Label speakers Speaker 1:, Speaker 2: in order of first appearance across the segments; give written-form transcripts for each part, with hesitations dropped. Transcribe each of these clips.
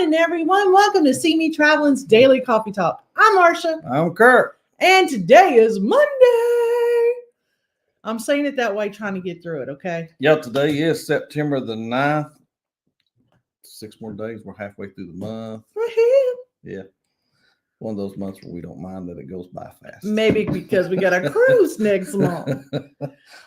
Speaker 1: morning, everyone. Welcome to CME Traveling's Daily Coffee Talk. I'm Marsha.
Speaker 2: I'm Curt.
Speaker 1: And today is Monday. I'm saying it that way, trying to get through it, okay?
Speaker 2: Yeah, today is September the 9th. 6 more days. We're halfway through the month. Yeah. One of those months where we don't mind that it goes by fast.
Speaker 1: Maybe because we got a cruise next month.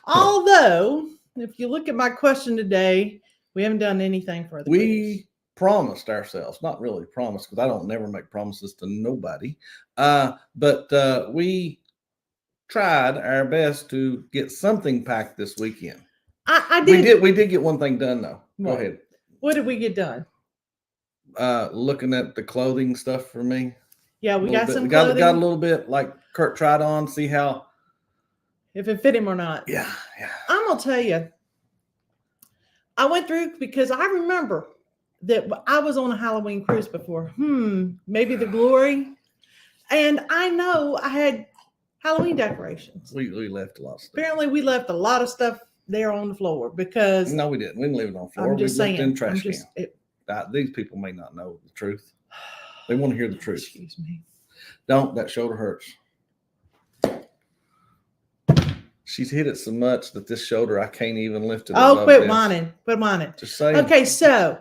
Speaker 1: Although, if you look at my question today, we haven't done anything for the cruise.
Speaker 2: Promised ourselves, not really promised, because I don't never make promises to nobody. But we tried our best to get something packed this weekend.
Speaker 1: I did.
Speaker 2: We did get one thing done though.
Speaker 1: What?
Speaker 2: Go ahead.
Speaker 1: What did we get done?
Speaker 2: Looking at the clothing stuff for me.
Speaker 1: Yeah, we got some
Speaker 2: got
Speaker 1: clothing.
Speaker 2: Got a little bit, like Curt tried on, see how
Speaker 1: if it fit him or not.
Speaker 2: Yeah.
Speaker 1: I'm gonna tell you. I went through because I remember that I was on a Halloween cruise before. Maybe the Glory. And I know I had Halloween decorations.
Speaker 2: We left a lot of stuff.
Speaker 1: Apparently we left a lot of stuff there on the floor because...
Speaker 2: No, we didn't. We didn't leave it on the floor.
Speaker 1: I'm just
Speaker 2: we left
Speaker 1: saying.
Speaker 2: in trash can. These people may not know the truth. They want to hear the truth.
Speaker 1: Excuse me.
Speaker 2: Don't. That shoulder hurts. She's hit it so much that this shoulder, I can't even lift it.
Speaker 1: Oh, quit whining. Quit whining.
Speaker 2: Just saying.
Speaker 1: Okay, so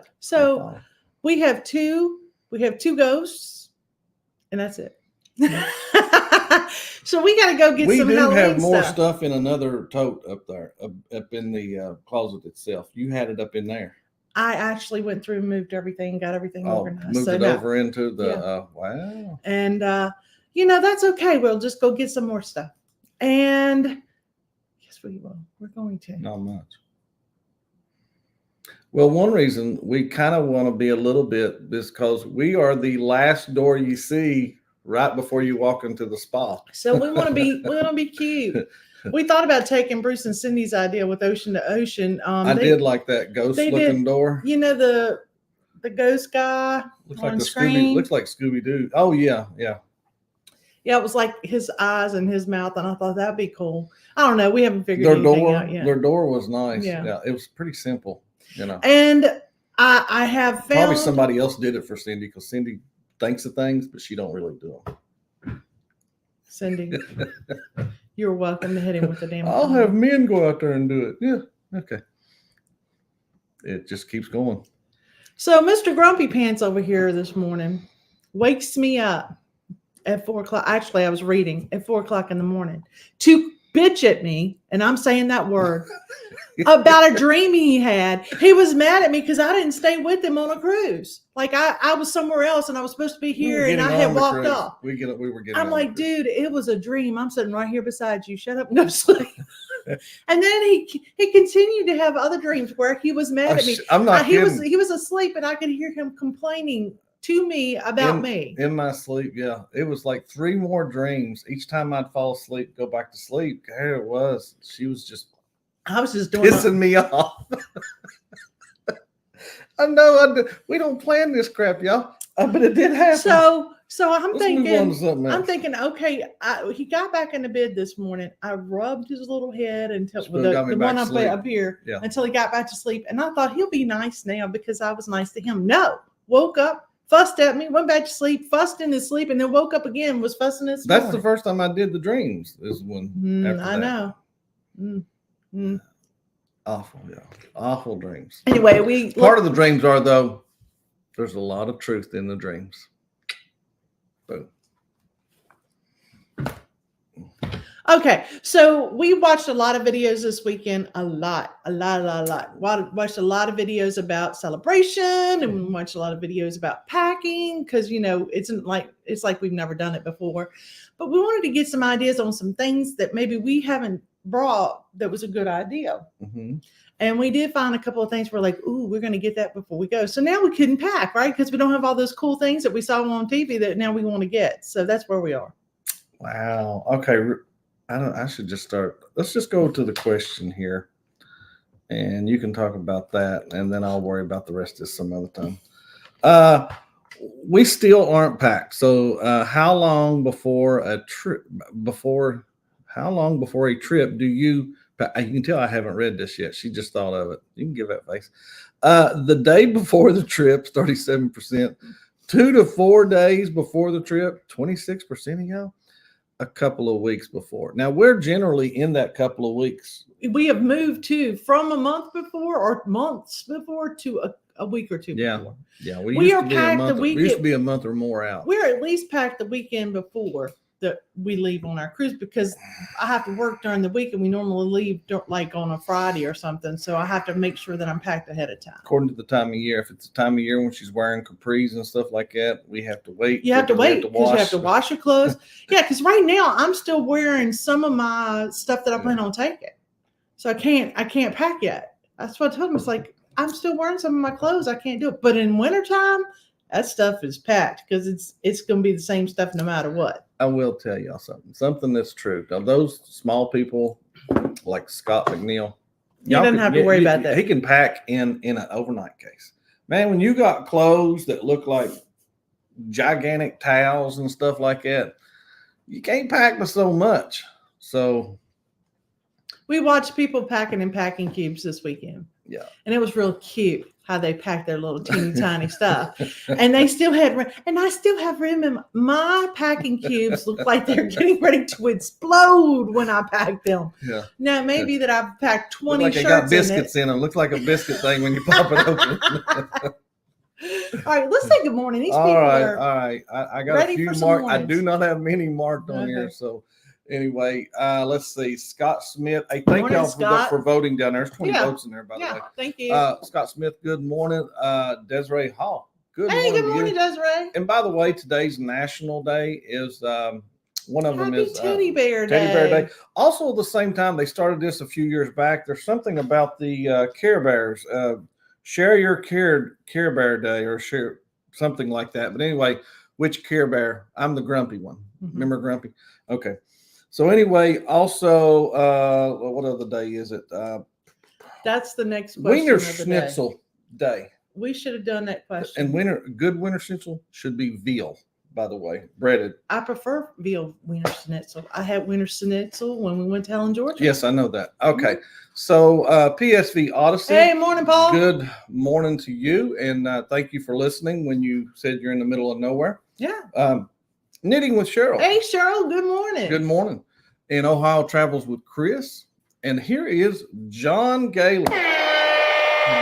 Speaker 1: we have two ghosts, and that's it. So we got to go get some Halloween stuff. We do have
Speaker 2: more stuff in another tote up there, up in the closet itself. You had it up in there.
Speaker 1: I actually went through and moved everything, got everything organized.
Speaker 2: Moved it over into the, wow.
Speaker 1: And, that's okay. We'll just go get some more stuff. And yes, we will. We're going to.
Speaker 2: Not much. Well, one reason we kind of want to be a little bit because we are the last door you see right before you walk into the spa.
Speaker 1: So we want to be cute. We thought about taking Bruce and Cindy's idea with Ocean to Ocean.
Speaker 2: I did like that ghost-looking door.
Speaker 1: You know the ghost guy on screen.
Speaker 2: Looks like Scooby-Doo. Oh yeah.
Speaker 1: Yeah, it was like his eyes and his mouth, and I thought that'd be cool. I don't know. We haven't figured anything out yet.
Speaker 2: Their door was nice. Yeah, it was pretty simple.
Speaker 1: And I have found
Speaker 2: probably somebody else did it for Cindy because Cindy thinks of things, but she don't really do them.
Speaker 1: Cindy, you're welcome to hit him with the damn.
Speaker 2: I'll have men go out there and do it. Yeah, okay. It just keeps going.
Speaker 1: So Mr. Grumpy Pants over here this morning wakes me up at 4 o'clock. Actually, I was reading at 4 o'clock in the morning to bitch at me, and I'm saying that word, about a dream he had. He was mad at me because I didn't stay with him on a cruise. Like I was somewhere else and I was supposed to be here and I had walked off.
Speaker 2: We were getting.
Speaker 1: I'm like, dude, it was a dream. I'm sitting right here beside you. Shut up and go sleep. And then he continued to have other dreams where he was mad at me.
Speaker 2: I'm not kidding.
Speaker 1: He was asleep and I could hear him complaining to me about me
Speaker 2: in my sleep. Yeah, it was like 3 more dreams each time I'd fall asleep, go back to sleep. There it was. I was just doing pissing me off. I know. We don't plan this crap, y'all, but it did happen.
Speaker 1: So I'm thinking, okay. He got back into bed this morning. I rubbed his little head until the one up here until he got back to sleep, and I thought he'll be nice now because I was nice to him. No, woke up. Fussed at me, went back to sleep, fussed in his sleep, and then woke up again, was fussing this morning.
Speaker 2: That's the first time I did the dreams is when
Speaker 1: I know.
Speaker 2: Awful, yeah. Awful dreams.
Speaker 1: Anyway,
Speaker 2: part of the dreams are, though, there's a lot of truth in the dreams. Boom.
Speaker 1: Okay, so we watched a lot of videos this weekend. A lot. Watched a lot of videos about celebration, and we watched a lot of videos about packing because it's like we've never done it before. But we wanted to get some ideas on some things that maybe we haven't brought that was a good idea.
Speaker 2: Mm-hmm.
Speaker 1: And we did find a couple of things we're like, ooh, we're going to get that before we go. So now we couldn't pack, right? Because we don't have all those cool things that we saw on TV that now we want to get. So that's where we are.
Speaker 2: Wow. Okay. I should just start. Let's just go to the question here, and you can talk about that, and then I'll worry about the rest of this some other time. We still aren't packed. So, how long before a trip do you You can tell I haven't read this yet. She just thought of it. You can give that face. The day before the trip, 37%. 2 to 4 days before the trip, 26% of y'all. A couple of weeks before. Now we're generally in that couple of weeks.
Speaker 1: We have moved from a month before or months before to a week or two before.
Speaker 2: Yeah.
Speaker 1: We are packed the weekend.
Speaker 2: We used to be a month or more out.
Speaker 1: We're at least packed the weekend before that we leave on our cruise, because I have to work during the week and we normally leave like on a Friday or something. So I have to make sure that I'm packed ahead of time.
Speaker 2: According to the time of year, if it's the time of year when she's wearing capris and stuff like that, we have to wait.
Speaker 1: You have to wait because you have to wash your clothes. Yeah, because right now I'm still wearing some of my stuff that I plan on taking. So I can't pack yet. That's what I told him. It's like, I'm still wearing some of my clothes. I can't do it. But in wintertime, that stuff is packed because it's going to be the same stuff no matter what.
Speaker 2: I will tell y'all something that's true. Now, those small people like Scott McNeil,
Speaker 1: you don't have to worry about that.
Speaker 2: He can pack in an overnight case. Man, when you got clothes that look like gigantic towels and stuff like that, you can't pack with so much. So
Speaker 1: we watched people packing in packing cubes this weekend.
Speaker 2: Yeah.
Speaker 1: And it was real cute how they packed their little teeny tiny stuff. And they still had, and I still have room in my packing cubes look like they're getting ready to explode when I pack them.
Speaker 2: Yeah.
Speaker 1: Now, maybe that I've packed 20
Speaker 2: like
Speaker 1: shirts
Speaker 2: they got biscuits
Speaker 1: in it.
Speaker 2: Looks like a biscuit thing when you pop it open.
Speaker 1: All right, let's say good morning. These people are
Speaker 2: all right. I got a few marked. I do not have many marked on here. So anyway, let's see. Scott Smith. Hey, thank y'all for voting down there. There's 20 votes in there, by the way.
Speaker 1: Thank you.
Speaker 2: Scott Smith, good morning. Desiree Hall. Good
Speaker 1: morning, Desiree.
Speaker 2: And by the way, today's National Day is one of them is
Speaker 1: Teddy Bear Day.
Speaker 2: Also, at the same time, they started this a few years back. There's something about the Care Bears. Share your Care Bear Day or share something like that. But anyway, which Care Bear? I'm the grumpy one. Mm-hmm. Remember Grumpy? Okay. So anyway, also, what other day is it?
Speaker 1: That's the next question.
Speaker 2: Wiener Schnitzel Day.
Speaker 1: We should have done that question.
Speaker 2: And good Wiener Schnitzel should be veal, by the way, breaded.
Speaker 1: I prefer veal Wiener Schnitzel. I had Wiener Schnitzel when we went to Helen, Georgia.
Speaker 2: Yes, I know that. Okay. Mm-hmm. So PSV Odyssey.
Speaker 1: Hey, morning, Paul.
Speaker 2: Good morning to you. And thank you for listening when you said you're in the middle of nowhere.
Speaker 1: Yeah.
Speaker 2: Knitting with Cheryl.
Speaker 1: Hey, Cheryl. Good morning.
Speaker 2: Good morning. In Ohio Travels with Chris. And here is John Gaylor.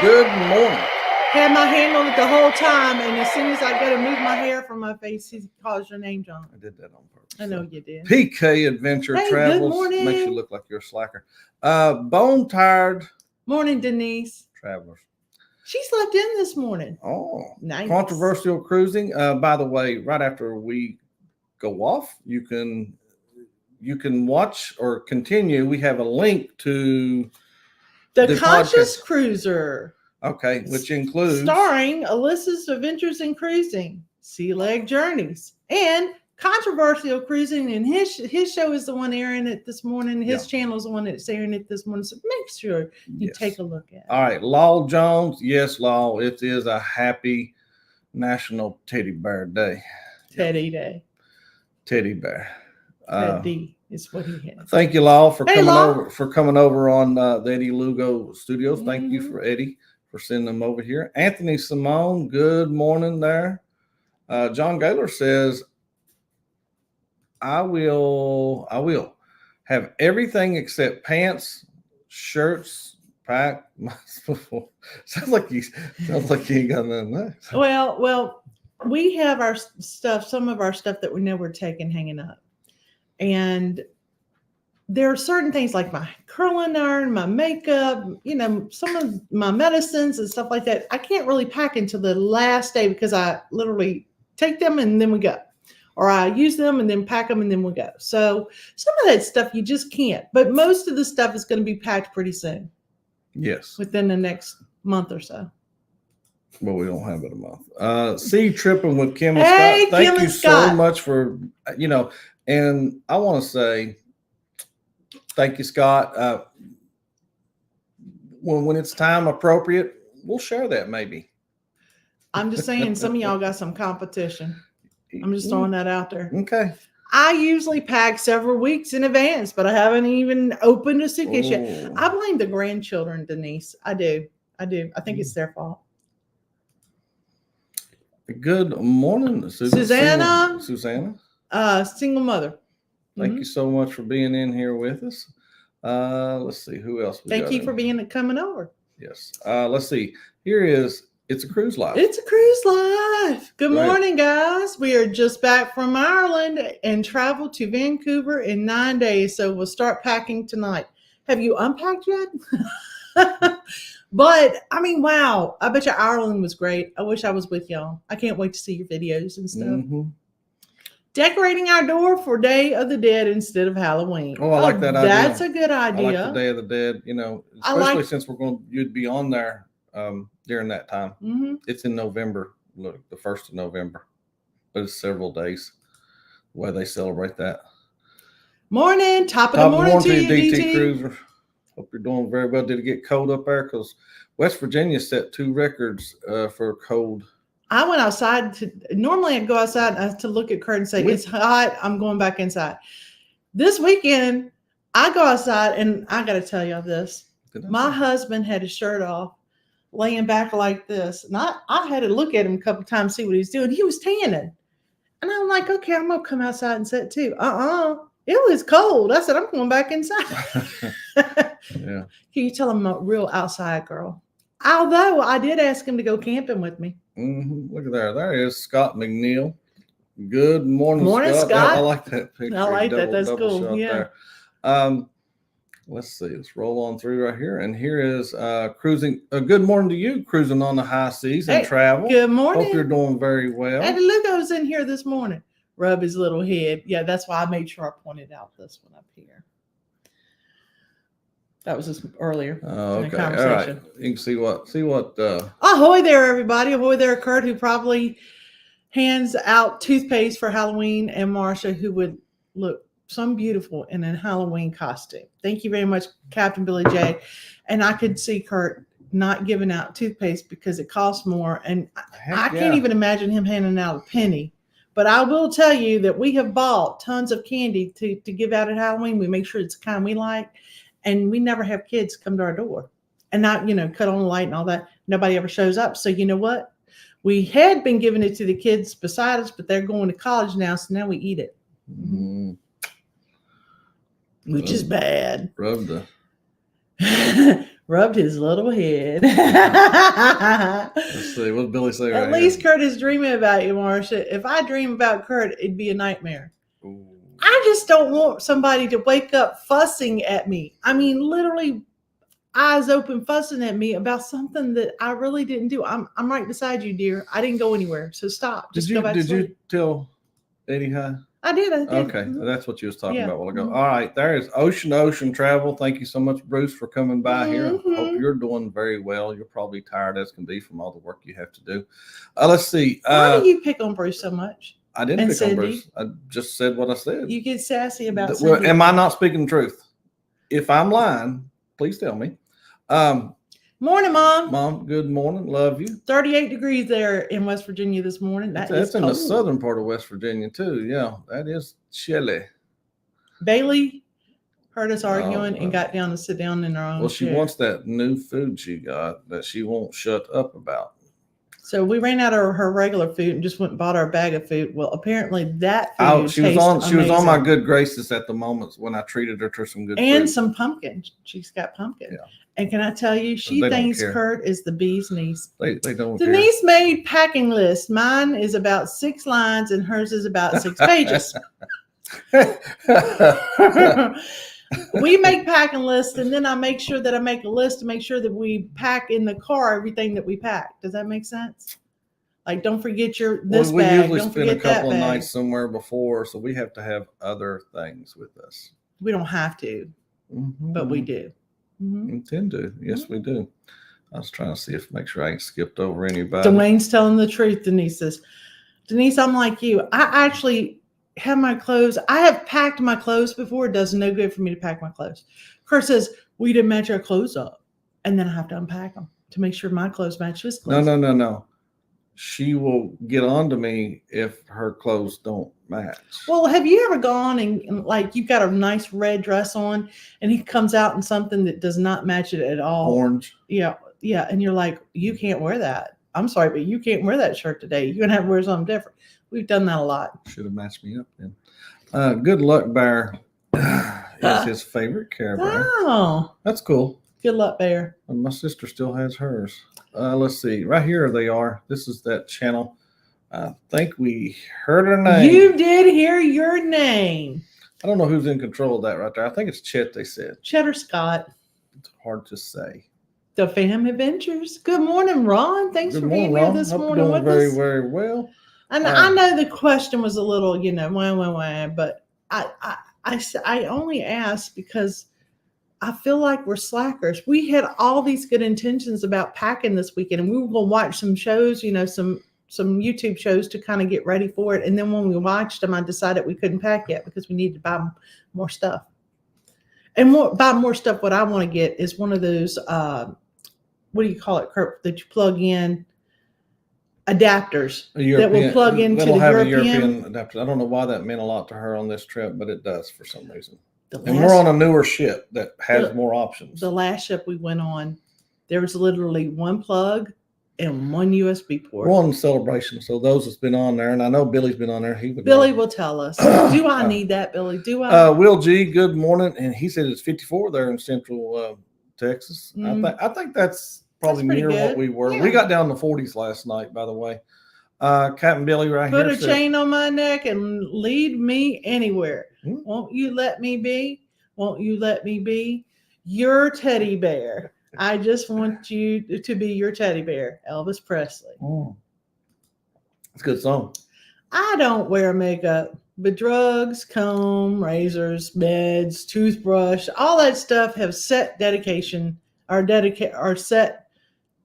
Speaker 2: Good morning.
Speaker 1: Had my hand on it the whole time. And as soon as I go to move my hair from my face, he calls your name, John.
Speaker 2: I did that on purpose.
Speaker 1: I know you did.
Speaker 2: PK Adventure Travels.
Speaker 1: Good morning.
Speaker 2: Makes you look like you're a slacker. Bone Tired.
Speaker 1: Morning, Denise.
Speaker 2: Travelers.
Speaker 1: She slept in this morning.
Speaker 2: Oh,
Speaker 1: nice.
Speaker 2: Controversial Cruising. By the way, right after we go off, you can watch or continue. We have a link to
Speaker 1: the Conscious podcast. Cruiser.
Speaker 2: Okay, which includes
Speaker 1: starring Alyssa's Adventures in Cruising, Sea Leg Journeys, and Controversial Cruising. And his show is the one airing it this morning. His channel is the one that's airing it this morning. So make sure you take a look at it.
Speaker 2: All right, Law Jones. Yes, Law. It is a happy National Teddy Bear Day.
Speaker 1: Teddy Day.
Speaker 2: Teddy Bear.
Speaker 1: Teddy is what he has.
Speaker 2: Thank you, Law, for coming over on the Eddie Lugo Studios. Mm-hmm. Thank you for Eddie for sending them over here. Anthony Simone, good morning there. John Gaylor says, I will have everything except pants, shirts, packed. sounds like you ain't got nothing left.
Speaker 1: Well, we have our stuff, some of our stuff that we know we're taking hanging up. And there are certain things like my curling iron, my makeup, some of my medicines and stuff like that. I can't really pack until the last day because I literally take them and then we go. Or I use them and then pack them and then we go. So some of that stuff you just can't. But most of the stuff is going to be packed pretty soon.
Speaker 2: Yes.
Speaker 1: Within the next month or so.
Speaker 2: Well, we don't have it a month. Sea Tripping with Kim and
Speaker 1: Scott.
Speaker 2: Thank you so much for, and I want to say, thank you, Scott. When it's time appropriate, we'll share that maybe.
Speaker 1: I'm just saying some of y'all got some competition. I'm just throwing that out there.
Speaker 2: Okay.
Speaker 1: I usually pack several weeks in advance, but I haven't even opened a suitcase yet.
Speaker 2: Oh.
Speaker 1: I blame the grandchildren, Denise. I do. I think it's their fault.
Speaker 2: Good morning,
Speaker 1: Susanna.
Speaker 2: Susanna.
Speaker 1: Single mother.
Speaker 2: Thank you so much for being in here with us. Let's see who else we got.
Speaker 1: Thank you for coming over.
Speaker 2: Yes. Let's see. Here is It's a Cruise Life.
Speaker 1: It's a cruise life. Good
Speaker 2: Go ahead.
Speaker 1: morning, guys. We are just back from Ireland and traveled to Vancouver in 9 days. So we'll start packing tonight. Have you unpacked yet? But I mean, wow. I bet you Ireland was great. I wish I was with y'all. I can't wait to see your videos and stuff.
Speaker 2: Mm-hmm.
Speaker 1: Decorating our door for Day of the Dead instead of Halloween.
Speaker 2: Oh, I like that idea.
Speaker 1: That's a good
Speaker 2: I
Speaker 1: idea.
Speaker 2: like the Day of the Dead, especially since you'd be on there during that time.
Speaker 1: Mm-hmm.
Speaker 2: It's in November, look, the 1st of November, but it's several days the way they celebrate that.
Speaker 1: Morning. Top of the morning to you,
Speaker 2: DT Cruiser. Hope you're doing very well. Did it get cold up there? Because West Virginia set 2 records for cold.
Speaker 1: I went outside normally I'd go outside to look at Curt and say, it's hot. I'm going back inside. This weekend, I go outside and I got to tell y'all this. My husband had his shirt off, laying back like this. And I had to look at him a couple times, see what he was doing. He was tanning. And I'm like, okay, I'm going to come outside and sit too. It was cold. I said, I'm going back inside.
Speaker 2: Yeah.
Speaker 1: Can you tell I'm a real outside girl? Although I did ask him to go camping with me.
Speaker 2: Mm-hmm. Look at there. There is Scott McNeil. Good morning,
Speaker 1: Scott.
Speaker 2: I like that picture.
Speaker 1: I like that. That's cool. Yeah.
Speaker 2: There. Let's see. Let's roll on through right here. And here is cruising. Good morning to you, cruising on the high seas and travel.
Speaker 1: Good morning.
Speaker 2: Hope you're doing very well.
Speaker 1: And Lugo's in here this morning. Rub his little head. Yeah, that's why I made sure I pointed out this one up here. That was just earlier.
Speaker 2: Oh,
Speaker 1: in the
Speaker 2: okay. All
Speaker 1: conversation.
Speaker 2: right. You can see what.
Speaker 1: Ahoy there, everybody. Ahoy there, Curt, who probably hands out toothpaste for Halloween, and Marsha, who would look so beautiful in a Halloween costume. Thank you very much, Captain Billy J. And I could see Curt not giving out toothpaste because it costs more. And I can't even imagine him handing out a penny. But I will tell you that we have bought tons of candy to give out at Halloween. We make sure it's the kind we like. And we never have kids come to our door and not, cut on the light and all that. Nobody ever shows up. So you know what? We had been giving it to the kids beside us, but they're going to college now. So now we eat it. Mm-hmm. Which is bad. Rubbed his little head.
Speaker 2: Let's see. What did Billy say?
Speaker 1: At least Curt is dreaming about you, Marsha. If I dream about Curt, it'd be a nightmare. Ooh. I just don't want somebody to wake up fussing at me. I mean, literally eyes open fussing at me about something that I really didn't do. I'm right beside you, dear. I didn't go anywhere. So stop. Just go back to sleep.
Speaker 2: You tell Eddie hi?
Speaker 1: I did.
Speaker 2: Okay. Mm-hmm. That's what you was talking about a while ago. Mm-hmm. All right. There is Ocean Travel. Thank you so much, Bruce, for coming by here. I hope you're doing very well. You're probably tired as can be from all the work you have to do. Let's see.
Speaker 1: Why do you pick on Bruce so much?
Speaker 2: I didn't pick on Bruce. I just said what I said.
Speaker 1: You get sassy about
Speaker 2: Cindy. Well, am I not speaking the truth? If I'm lying, please tell me.
Speaker 1: Morning, Mom.
Speaker 2: Mom, good morning. Love you.
Speaker 1: 38 degrees there in West Virginia this morning.
Speaker 2: That's in the southern part of West Virginia, too. Yeah, that is chilly.
Speaker 1: Bailey heard us arguing and got down to sit down in our own
Speaker 2: Well, she wants that new food she got that she won't shut up about.
Speaker 1: So we ran out of her regular food and just went and bought our bag of food. Well, apparently that food she was
Speaker 2: on my good graces at the moments when I treated her to some good
Speaker 1: and
Speaker 2: food.
Speaker 1: Some pumpkin. She's got pumpkin.
Speaker 2: Yeah.
Speaker 1: And can I tell you, she thinks Curt is the bee's niece.
Speaker 2: They don't
Speaker 1: Denise made packing list. Mine is about 6 lines and hers is about 6 pages. We make packing lists, and then I make sure that I make a list to make sure that we pack in the car everything that we pack. Does that make sense? Like, don't forget this bag. We usually spend a couple of nights
Speaker 2: somewhere before, so we have to have other things with us.
Speaker 1: We don't have to, but we do.
Speaker 2: Mm-hmm. Intend to. Yes, we do. I was trying to make sure I ain't skipped over anybody.
Speaker 1: Dwayne's telling the truth, Denise says. Denise, I'm like you. I actually have my clothes. I have packed my clothes before. It does no good for me to pack my clothes. Curt says, we didn't match our clothes up. And then I have to unpack them to make sure my clothes match his clothes.
Speaker 2: No. she will get on to me if her clothes don't match.
Speaker 1: Well, have you ever gone and like you've got a nice red dress on and he comes out in something that does not match it at all?
Speaker 2: Orange.
Speaker 1: Yeah. Yeah. And you're like, you can't wear that. I'm sorry, but you can't wear that shirt today. You're going to have to wear something different. We've done that a lot.
Speaker 2: Should have matched me up then. Good Luck Bear is his favorite Care Bear.
Speaker 1: Oh.
Speaker 2: That's cool.
Speaker 1: Good Luck Bear.
Speaker 2: And my sister still has hers. Let's see. Right here they are. This is that channel. I think we heard her name.
Speaker 1: You did hear your name.
Speaker 2: I don't know who's in control of that right there. I think it's Chet, they said.
Speaker 1: Cheddar Scott.
Speaker 2: It's hard to say.
Speaker 1: The Fam Adventures. Good morning, Ron. Thanks for being here this morning with
Speaker 2: very,
Speaker 1: us.
Speaker 2: very well.
Speaker 1: And I know the question was a little, wah, but I only asked because I feel like we're slackers. We had all these good intentions about packing this weekend, and we were going to watch some shows, some YouTube shows to kind of get ready for it. And then when we watched them, I decided we couldn't pack yet because we needed to buy more stuff. And buy more stuff. What I want to get is one of those, what do you call it, Curt, that you plug in adapters that will plug into the European
Speaker 2: adapter. I don't know why that meant a lot to her on this trip, but it does for some reason. And
Speaker 1: we're
Speaker 2: on a newer ship that has more options.
Speaker 1: The last ship we went on, there was literally one plug and one USB port.
Speaker 2: We're on Celebration, so those that's been on there, and I know Billy's been on there.
Speaker 1: Billy will tell us. Do I need that, Billy? Do I?
Speaker 2: Will G, good morning, and he said it's 54 there in Central Texas. I think that's probably near what we were. Yeah. We got down to 40s last night, by the way. Captain Billy right
Speaker 1: here.
Speaker 2: Put
Speaker 1: a chain on my neck and lead me anywhere. Won't you let me be? Won't you let me be your teddy bear? I just want you to be your teddy bear, Elvis Presley.
Speaker 2: It's a good song.
Speaker 1: I don't wear makeup, but drugs, comb, razors, beds, toothbrush, all that stuff have set dedication are set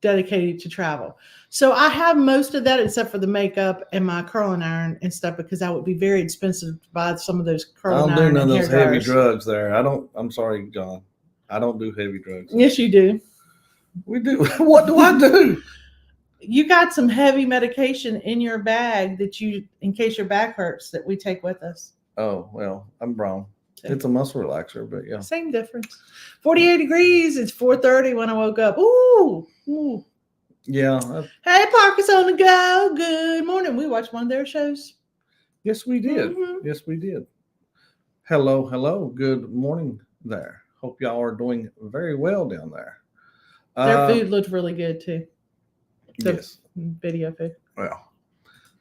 Speaker 1: dedicated to travel. So I have most of that except for the makeup and my curling iron and stuff because that would be very expensive to buy some of those curling iron.
Speaker 2: I don't do none of those heavy drugs there. I'm sorry, John. I don't do heavy drugs.
Speaker 1: Yes, you do.
Speaker 2: We do. What do I do?
Speaker 1: You got some heavy medication in your bag that in case your back hurts, that we take with us.
Speaker 2: Oh, well, I'm wrong. It's a muscle relaxer, but yeah.
Speaker 1: Same difference. 48 degrees. It's 4:30 when I woke up. Ooh.
Speaker 2: Yeah.
Speaker 1: Hey, Parker's on the go. Good morning. We watched one of their shows.
Speaker 2: Yes, we did. Mm-hmm. Yes, we did. Hello. Good morning there. Hope y'all are doing very well down there.
Speaker 1: Their food looked really good too.
Speaker 2: Yes.
Speaker 1: Video food.
Speaker 2: Well,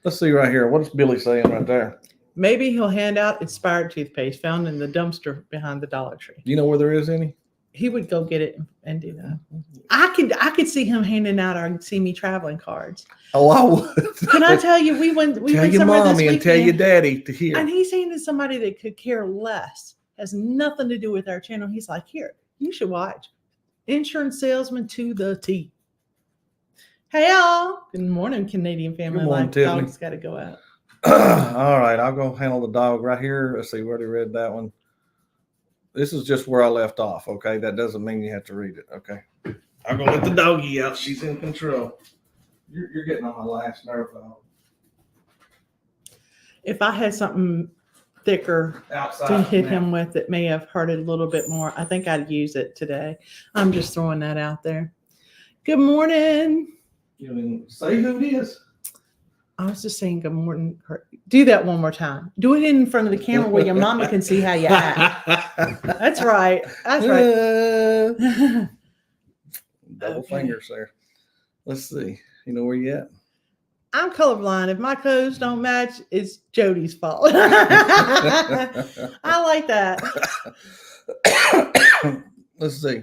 Speaker 2: let's see right here. What is Billy saying right there?
Speaker 1: Maybe he'll hand out expired toothpaste found in the dumpster behind the Dollar Tree.
Speaker 2: You know where there is any?
Speaker 1: He would go get it and do that. I could see him handing out our CME Traveling cards.
Speaker 2: Oh, I would.
Speaker 1: Can I tell you, we went
Speaker 2: tell your mommy and tell your daddy to hear.
Speaker 1: And he's handing somebody that could care less, has nothing to do with our channel. He's like, here, you should watch. Insurance salesman to the T. Hey, y'all. Good morning, Canadian family.
Speaker 2: Good morning, Tiffany.
Speaker 1: Dog's got to go out.
Speaker 2: All right, I'll go handle the dog right here. Let's see, where they read that one. This is just where I left off, okay? That doesn't mean you have to read it, okay? I'm going to let the doggy out. She's in control. You're getting on my last nerve, though.
Speaker 1: If I had something thicker to hit him with, it may have hurt it a little bit more. I think I'd use it today. I'm just throwing that out there. Good morning.
Speaker 2: You didn't say who it is.
Speaker 1: I was just saying good morning. Do that one more time. Do it in front of the camera where your mama can see how you act. That's right. That's right.
Speaker 2: Double fingers there. Let's see. You know where you at?
Speaker 1: I'm colorblind. If my clothes don't match, it's Jody's fault. I like that.
Speaker 2: Let's see.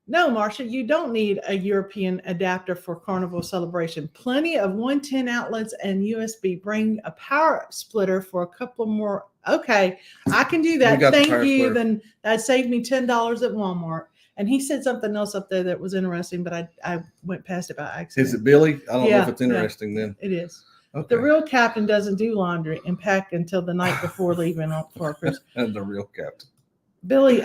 Speaker 1: No, Marsha, you don't need a European adapter for Carnival Celebration. Plenty of 110 outlets and USB. Bring a power splitter for a couple more. Okay, I can do that. Thank you. Then that saved me $10 at Walmart. And he said something else up there that was interesting, but I went past it by accident.
Speaker 2: Is it Billy? I don't know if it's interesting then.
Speaker 1: It is. Okay. The real captain doesn't do laundry and pack until the night before leaving for a cruise.
Speaker 2: And the real captain.
Speaker 1: Billy,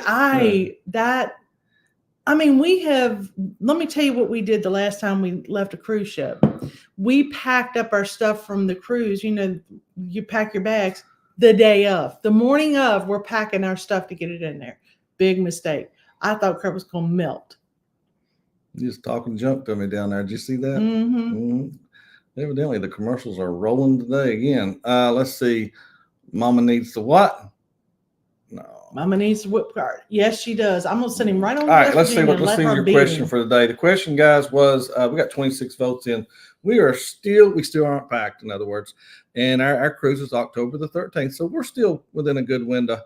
Speaker 1: I mean, let me tell you what we did the last time we left a cruise ship. We packed up our stuff from the cruise. You know, you pack your bags the day of. The morning of, we're packing our stuff to get it in there. Big mistake. I thought Kurt was going to melt.
Speaker 2: You just talking junk to me down there. Did you see that?
Speaker 1: Mm-hmm.
Speaker 2: Mm-hmm. Evidently, the commercials are rolling today again. Let's see. Mama needs the what? No.
Speaker 1: Mama needs a whip cart. Yes, she does. I'm gonna send him right on.
Speaker 2: All right, let's see
Speaker 1: Virginia
Speaker 2: let's see your
Speaker 1: beat
Speaker 2: question
Speaker 1: him.
Speaker 2: for the day. The question, guys, was we got 26 votes in. We still aren't packed, in other words, and our cruise is October the 13th, so we're still within a good window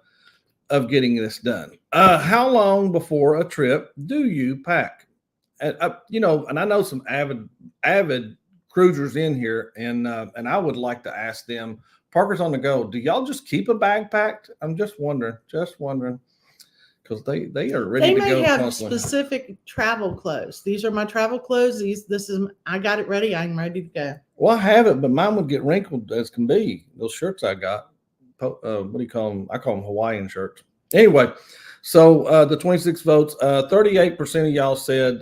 Speaker 2: of getting this done. How long before a trip do you pack? And and I know some avid cruisers in here, and I would like to ask them. Parkers on the go. Do y'all just keep a bag packed? I'm just wondering, because they are ready to go.
Speaker 1: They may have
Speaker 2: constantly.
Speaker 1: specific travel clothes. These are my travel clothes. I got it ready. I'm ready to go.
Speaker 2: Well, I have it, but mine would get wrinkled as can be. Those shirts I got. What do you call them? I call them Hawaiian shirts. Anyway, so the 26 votes, 38% of y'all said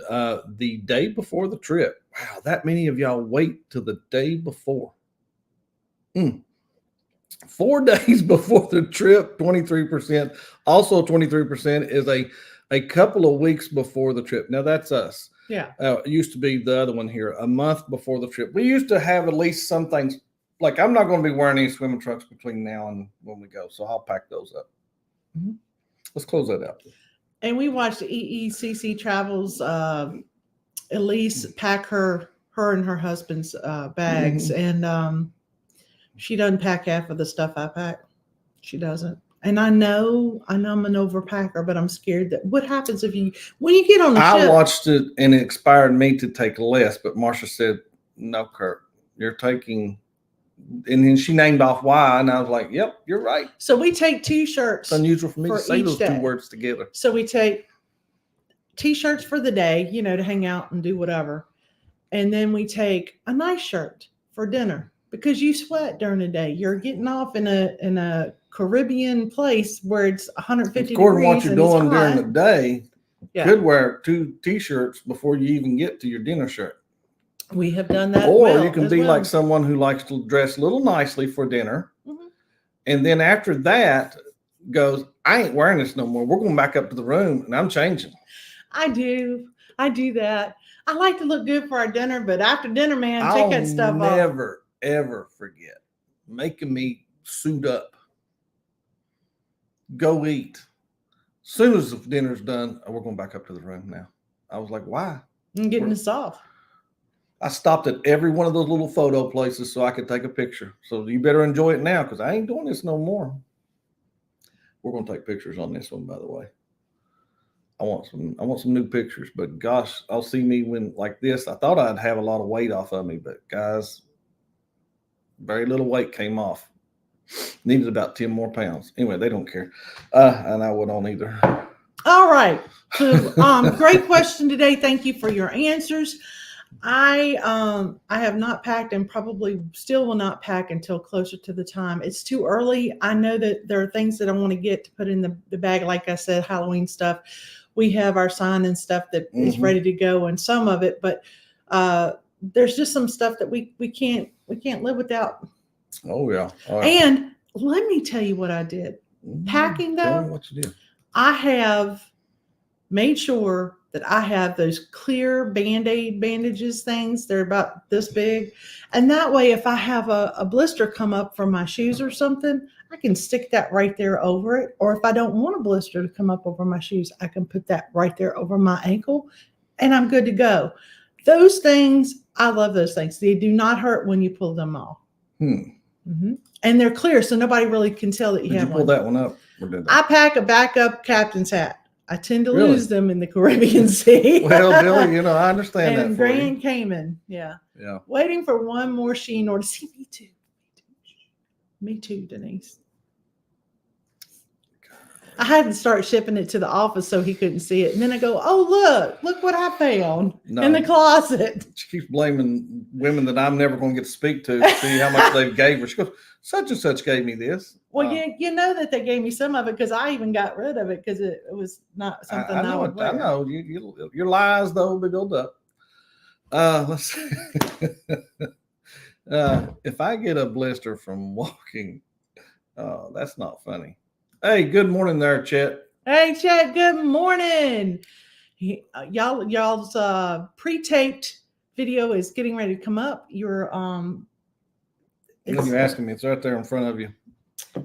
Speaker 2: the day before the trip. Wow, that many of y'all wait till the day before. 4 days before the trip, 23%. Also 23% is a couple of weeks before the trip. Now, that's us.
Speaker 1: Yeah.
Speaker 2: It used to be the other one here, a month before the trip. We used to have at least some things. Like, I'm not going to be wearing any swimming trunks between now and when we go, so I'll pack those up. Mm-hmm. Let's close that out.
Speaker 1: And we watched EECC Travels, Elise pack her and her husband's bags, and she doesn't pack half of the stuff I pack. She doesn't. And I know I'm an overpacker, but I'm scared that what happens when you get on the ship.
Speaker 2: I watched it and it inspired me to take less, but Marsha said, no, Kurt, you're taking, and then she named off why, and I was like, yep, you're right.
Speaker 1: So we take t-shirts.
Speaker 2: It's unusual for me to say those two words together.
Speaker 1: So we take t-shirts for the day, to hang out and do whatever. And then we take a nice shirt for dinner. Because you sweat during the day. You're getting off in a Caribbean place where it's 150
Speaker 2: According
Speaker 1: degrees.
Speaker 2: to what you're doing during the day,
Speaker 1: you
Speaker 2: could wear 2 t-shirts before you even get to your dinner shirt.
Speaker 1: We have done that.
Speaker 2: Or you can be like someone who likes to dress a little nicely for dinner. Mm-hmm. And then after that goes, I ain't wearing this no more. We're going back up to the room and I'm changing.
Speaker 1: I do that. I like to look good for our dinner, but after dinner, man, take that stuff off.
Speaker 2: Never, ever forget making me suit up, go eat. Soon as the dinner's done, we're going back up to the room now. I was like, why?
Speaker 1: I'm getting this off.
Speaker 2: I stopped at every one of those little photo places so I could take a picture. So you better enjoy it now because I ain't doing this no more. We're going to take pictures on this one, by the way. I want some new pictures, but gosh, I'll see me when like this. I thought I'd have a lot of weight off of me, but guys, very little weight came off. Needed about 10 more pounds. Anyway, they don't care. And I wouldn't either.
Speaker 1: All right. So, great question today. Thank you for your answers. I have not packed and probably still will not pack until closer to the time. It's too early. I know that there are things that I want to get to put in the bag. Like I said, Halloween stuff. We have our sign and stuff that is ready to go and some of it, but there's just some stuff that we can't live without.
Speaker 2: Oh yeah.
Speaker 1: And let me tell you what I did. Packing though.
Speaker 2: Tell me what you did.
Speaker 1: I have made sure that I have those clear Band-Aid bandages things. They're about this big. And that way, if I have a blister come up from my shoes or something, I can stick that right there over it. Or if I don't want a blister to come up over my shoes, I can put that right there over my ankle and I'm good to go. Those things, I love those things. They do not hurt when you pull them off. Mm-hmm. And they're clear, so nobody really can tell that you have one.
Speaker 2: Did you pull that one up? Or did
Speaker 1: I pack a backup captain's hat. I tend to lose them in the Caribbean Sea.
Speaker 2: Well, Billy, I understand that.
Speaker 1: And Grand Cayman, yeah. Waiting for one more Shein order. See, me too. Me too, Denise. I had to start shipping it to the office so he couldn't see it. And then I go, oh, look what I found in the closet.
Speaker 2: She keeps blaming women that I'm never going to get to speak to see how much they gave her. She goes, such and such gave me this.
Speaker 1: Well, you know that they gave me some of it because I even got rid of it because it was not something I would wear.
Speaker 2: I know. Your lies, though, will be built up. Let's see. If I get a blister from walking, that's not funny. Hey, good morning there, Chet.
Speaker 1: Hey, Chet, good morning. Y'all's pre-taped video is getting ready to come up. You're
Speaker 2: asking me, it's right there in front of you.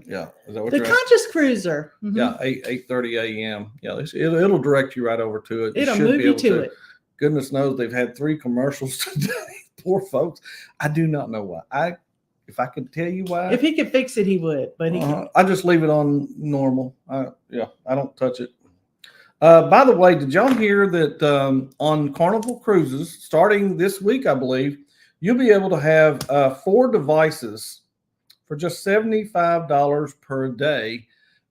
Speaker 2: Yeah, is that what
Speaker 1: the
Speaker 2: you're
Speaker 1: Conscious asking? Cruiser?
Speaker 2: Mm-hmm. Yeah, 8:30 a.m. Yeah, it'll direct you right over to it.
Speaker 1: It'll move you to it.
Speaker 2: Goodness knows they've had 3 commercials today. Poor folks. I do not know why. If I could tell you why.
Speaker 1: If he could fix it, he would. But
Speaker 2: I just leave it on normal. I don't touch it. By the way, did y'all hear that on Carnival Cruises, starting this week, I believe, you'll be able to have 4 devices for just $75 per day.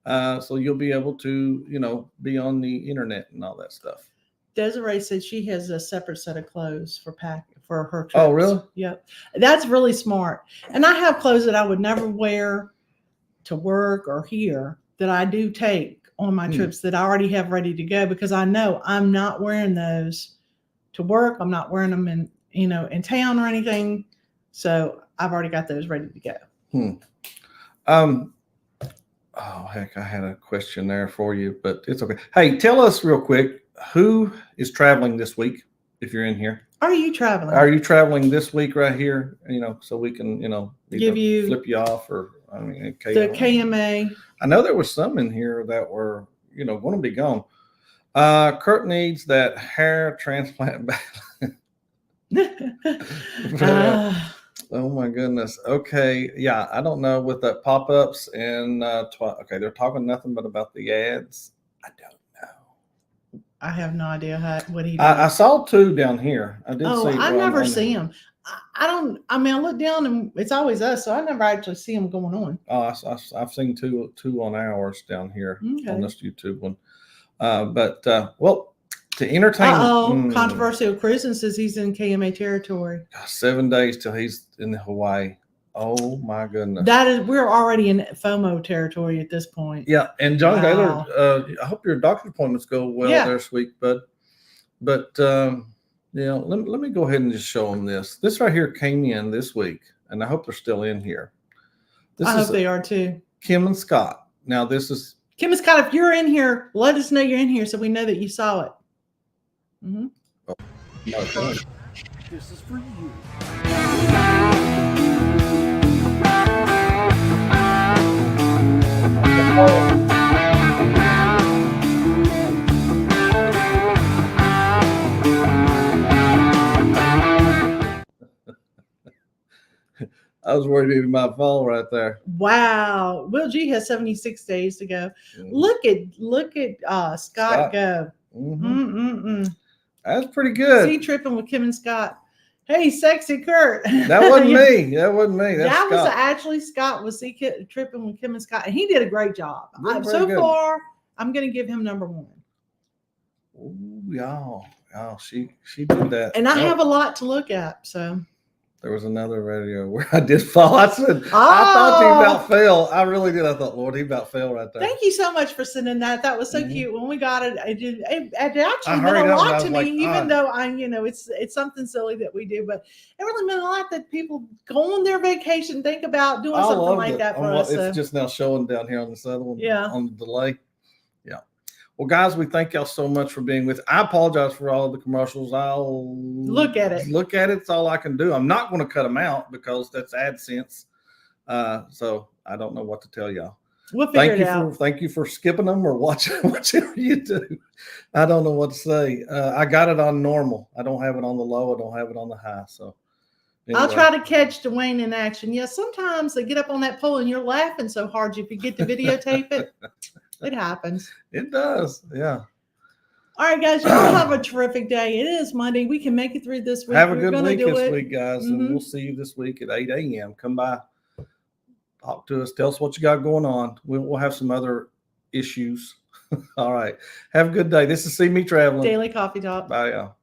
Speaker 2: So you'll be able to, be on the internet and all that stuff.
Speaker 1: Desiree said she has a separate set of clothes for her trips.
Speaker 2: Oh, really?
Speaker 1: Yep. That's really smart. And I have clothes that I would never wear to work or here that I do take on my trips that I already have ready to go because I know I'm not wearing those to work. I'm not wearing them in town or anything. So I've already got those ready to go.
Speaker 2: Oh, heck, I had a question there for you, but it's okay. Hey, tell us real quick, who is traveling this week if you're in here?
Speaker 1: Are you traveling?
Speaker 2: Are you traveling this week right here? So we can,
Speaker 1: give you
Speaker 2: flip you off or
Speaker 1: the KMA.
Speaker 2: I know there was some in here that were, going to be gone. Curt needs that hair transplant back. Oh my goodness. Okay. Yeah. I don't know with the pop-ups and okay. They're talking nothing but about the ads. I don't know.
Speaker 1: I have no idea what he did.
Speaker 2: I saw 2 down here. I did see.
Speaker 1: I never see them. I look down and it's always us. So I never actually see them going on.
Speaker 2: Oh, I've seen two on ours down here on this YouTube one. To entertain.
Speaker 1: Controversial Cruising says he's in KMA territory. 7
Speaker 2: days till he's in Hawaii. Oh my goodness.
Speaker 1: We're already in FOMO territory at this point.
Speaker 2: Yeah, and John Gaylor, I hope your doctor's appointments go well this week, but let me go ahead and just show them this. This right here came in this week, and I hope they're still in here.
Speaker 1: I hope they are too.
Speaker 2: Kim and Scott. Now this is
Speaker 1: Kim and Scott. If you're in here, let us know you're in here so we know that you saw it. Mm-hmm.
Speaker 2: Oh, okay.
Speaker 3: This is for you.
Speaker 2: I was worried it might fall right there.
Speaker 1: Wow. Will G has 76 days to go. Mm-hmm. Look at Scott go.
Speaker 2: Mm-hmm. That's pretty good.
Speaker 1: See tripping with Kim and Scott. Hey, sexy Curt.
Speaker 2: That wasn't me. That wasn't me.
Speaker 1: That was actually Scott was tripping with Kim and Scott, and he did a great job. So far, I'm going to give him number 1.
Speaker 2: Oh, y'all. Oh, she did that.
Speaker 1: And I have a lot to look at, so.
Speaker 2: There was another video where I did fall. I said, I thought he about fell. I really did. I thought, Lord, he about fell right there.
Speaker 1: Thank you so much for sending that. That was so cute. When we got it, it actually meant a lot to me, even though it's something silly that we do, but it really meant a lot that people go on their vacation, think about doing something like that for us.
Speaker 2: It's just now showing down here on this other one. Yeah. On the delay. Yeah. Well, guys, we thank y'all so much for being with. I apologize for all of the commercials. I'll
Speaker 1: look at it.
Speaker 2: Look at it. It's all I can do. I'm not going to cut them out because that's AdSense. So I don't know what to tell y'all.
Speaker 1: We'll figure it out.
Speaker 2: Thank you for skipping them or watching whatever you do. I don't know what to say. I got it on normal. I don't have it on the low. I don't have it on the high. So
Speaker 1: anyway. I'll try to catch Dwayne in action. Yeah, sometimes they get up on that pole and you're laughing so hard you forget to videotape it. It happens.
Speaker 2: It does. Yeah.
Speaker 1: All right, guys. Y'all have a terrific day. It is Monday. We can make it through this week.
Speaker 2: Have a good week this week, guys. And we'll see you this week at 8 a.m. Come by. Talk to us. Tell us what you got going on. We'll have some other issues. All right. Have a good day. This is CME Traveling.
Speaker 1: Daily coffee talk.
Speaker 2: Bye, y'all.